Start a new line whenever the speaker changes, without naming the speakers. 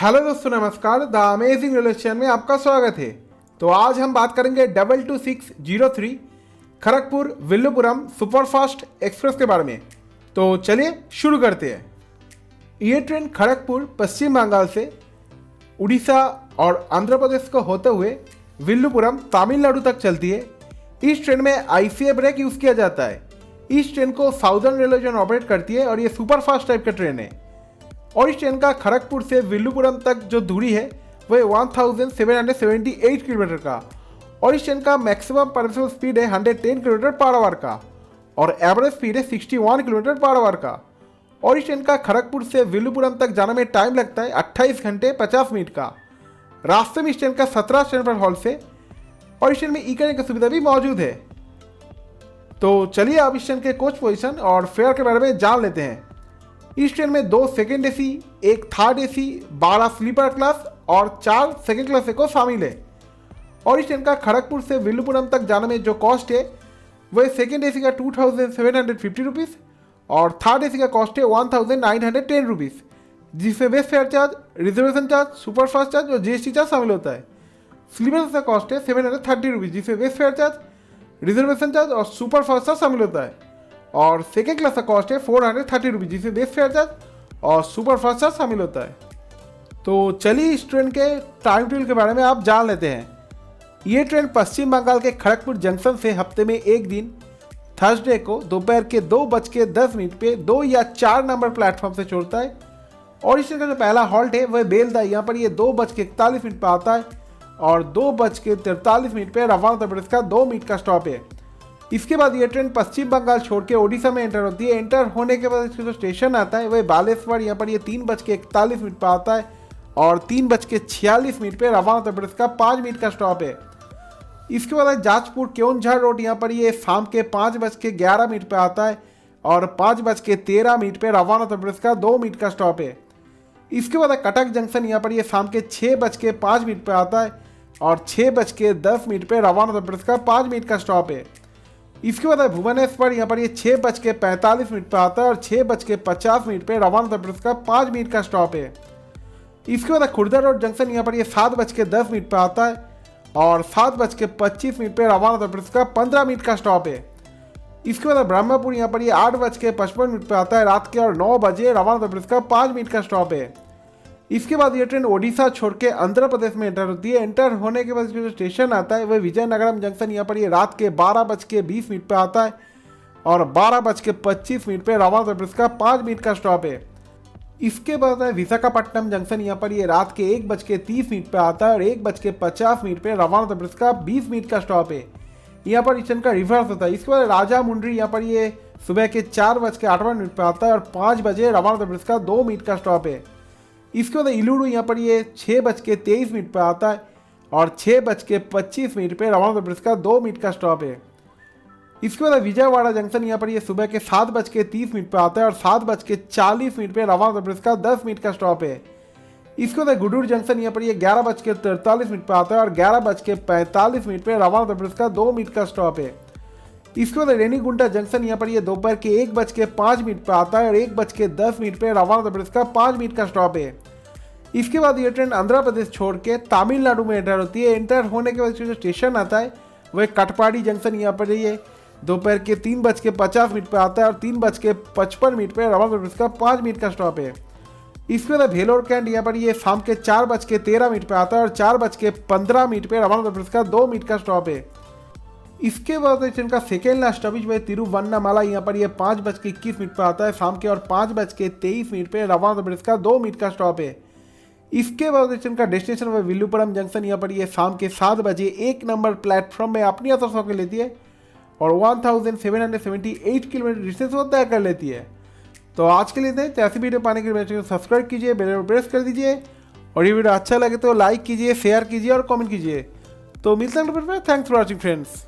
Hello दोस्तों, नमस्कार। The amazing railway channel में आपका स्वागत है। तो आज हम बात करेंगे 22603 खड़गपुर विल्लुपुरम सुपरफास्ट एक्सप्रेस के बारे में। तो चलिए शुरू करते हैं। ये ट्रेन खड़गपुर पश्चिम बंगाल से उड़ीसा और आंध्र प्रदेश को होते हुए विल्लुपुरम तमिलनाडु तक चलती है। इस ट्रेन में ICA ब्रेक यूज़ किया जाता है। इस ट्रेन को साउदर्न रेलवे जोन ऑपरेट करती है और ये सुपरफास्ट टाइप का ट्रेन है। और इस ट्रेन का खड़गपुर से विल्लुपुरम तक जो दूरी है वह 1778 किलोमीटर का, और इस ट्रेन का मैक्सिमम परमिसिबल स्पीड है 110 किलोमीटर पर आवर का और एवरेज स्पीड है 61 किलोमीटर पर आवर का। और इस ट्रेन का खड़गपुर से विल्लुपुरम तक जाने में टाइम लगता है 28 घंटे 50 मिनट का। रास्ते में इस ट्रेन का 17 स्टैंड पर हॉल्ट है और इस ट्रेन में ई-कनेक्ट की सुविधा भी मौजूद है। तो चलिए अब इस ट्रेन के कोच पोजीशन और फेयर के बारे में जान लेते हैं। इस ट्रेन में 2 second AC, 1 third AC, 12 sleeper class और 4 सेकेंड क्लास को शामिल है। और इस ट्रेन का खड़गपुर से विल्लुपुरम तक जाने में जो कॉस्ट है वह सेकेंड AC का 2750 रुपीज़ और थर्ड AC का कॉस्ट है 1910 रुपीज़, जिसमें base fare charge, reservation charge, superfast charge और GST चार्ज शामिल होता है। स्लीपर का कॉस्ट है 730 रुपीज़, जिसमें base fare charge, reservation charge और सुपरफास्ट चार्ज शामिल होता है। और सेकेंड क्लास का कॉस्ट है 430 रुपीज़, जिसमें बेस फेयर चार्ज और सुपरफास्ट चार्ज शामिल होता है। तो चलिए इस ट्रेन के टाइम टेबल के बारे में आप जान लेते हैं। ये ट्रेन पश्चिम बंगाल के खड़गपुर जंक्शन से हफ्ते में एक दिन थर्सडे को दोपहर के 2:10 पे 2 या 4 नंबर प्लेटफॉर्म से छोड़ता है। और इस ट्रेन का जो पहला हॉल्ट है वह बेलदा, यहाँ पर ये 2:41 पर आता है और 2:43 पे रवाना उत्तर प्रदेश का 2 मिनट का स्टॉप है। इसके बाद ये ट्रेन पश्चिम बंगाल छोड़ के ओडिशा में एंटर होती है। एंटर होने के बाद इसका जो स्टेशन आता है वह बालेश्वर, यहाँ पर ये 3:41 पर आता है और 3:46 पे रवाना उत्तर प्रदेश का 5 मिनट का स्टॉप है। इसके बाद जाजपुर केओंझर रोड, यहाँ पर ये शाम के 5:11 पे आता है और 5:13 पे रवाना उत्तर प्रदेश का 2 मिनट का स्टॉप है। इसके बाद कटक जंक्शन, यहाँ पर ये शाम के 6:05 पे आता है और 6:10 पे रवाना उत्तर प्रदेश का 5 मिनट का स्टॉप है। इसके बाद भुवनेश्वर, यहाँ पर ये 6:45 पे आता है और 6:50 पे रवाना उत्तर प्रदेश का 5 मिनट का स्टॉप है। इसके बाद खुर्दा रोड जंक्शन, यहाँ पर ये 7:10 पे आता है और 7:25 पे रवाना उत्तर प्रदेश का 15 मिनट का स्टॉप है। इसके बाद ब्रह्मपुर, यहाँ पर ये 8:55 पे आता है रात के और 9 बजे रवाना उत्तर प्रदेश का 5 मिनट का स्टॉप है। इसके बाद ये ट्रेन ओडिशा छोड़ के आंध्र प्रदेश में एंटर होती है। एंटर होने के बाद जो स्टेशन आता है वह विजयनगरम जंक्शन, यहाँ पर ये रात के 12:20 पे आता है और 12:25 पे रवाना उत्तर प्रदेश का 5 मिनट का स्टॉप है। इसके बाद विशाखापट्टनम जंक्शन, यहाँ पर ये रात के 1:30 पे आता है और 1:50 पे रवाना उत्तर प्रदेश का 20 मिनट का स्टॉप है। यहाँ पर इस ट्रेन का रिवर्स होता है। इसके बाद राजामुंड्री, यहाँ पर ये सुबह के 4:58 पे आता है और 5 बजे रवाना उत्तर प्रदेश का 2 मिनट का स्टॉप है। इसके बाद इलूरू, यहाँ पर ये 6:23 पे आता है और 6:25 पे रवाना उत्तर प्रदेश का 2 मिनट का स्टॉप है। इसके बाद विजयवाड़ा जंक्शन, यहाँ पर ये सुबह के 7:30 पे आता है और 7:40 पे रवाना उत्तर प्रदेश का 10 मिनट का स्टॉप है। इसके बाद गुडूर जंक्शन, यहाँ पर ये 11:43 पे आता है और 11:45 पे रवाना उत्तर प्रदेश का 2 मिनट का स्टॉप है। इसके बाद रेनीगुंटा जंक्शन, यहाँ पर ये दोपहर के 1:05 पे आता है और 1:10 पे रवाना उत्तर प्रदेश का 5 मिनट का स्टॉप है। इसके बाद ये ट्रेन आंध्र प्रदेश छोड़ के तमिलनाडु में एंटर होती है। एंटर होने के बाद जो स्टेशन आता है वह कटपाड़ी जंक्शन, यहाँ पर ये दोपहर के 3:50 पे आता है और 3:55 पे रवाना उत्तर प्रदेश का 5 मिनट का स्टॉप है। इसके बाद भेलोर कैंट, यहाँ पर ये शाम के 4:13 पे आता है और 4:15 पे रवाना उत्तर प्रदेश का 2 मिनट का स्टॉप है। इसके बाद ट्रेन का सेकेंड लास्ट स्टॉपेज वह तिरुवन्नामला, यहाँ पर ये 5:21 पे आता है शाम के और 5:23 पे रवाना उत्तर प्रदेश का 2 मिनट का स्टॉप है। इसके बाद ट्रेन का डेस्टिनेशन वह विल्लुपुरम जंक्शन, यहाँ पर ये शाम के 7 बजे 1 नंबर प्लेटफॉर्म में अपनी यात्रा होकर लेती है और 1778 किलोमीटर डिस्टेंस वो तय कर लेती है। तो आज के लिए ऐसी वीडियो पाने के लिए सब्सक्राइब कीजिए, बेल आइकन प्रेस कर दीजिए और ये वीडियो अच्छा लगे तो लाइक कीजिए, शेयर कीजिए और कमेंट कीजिए। तो मिलते हैं फिर। Thanks for watching friends.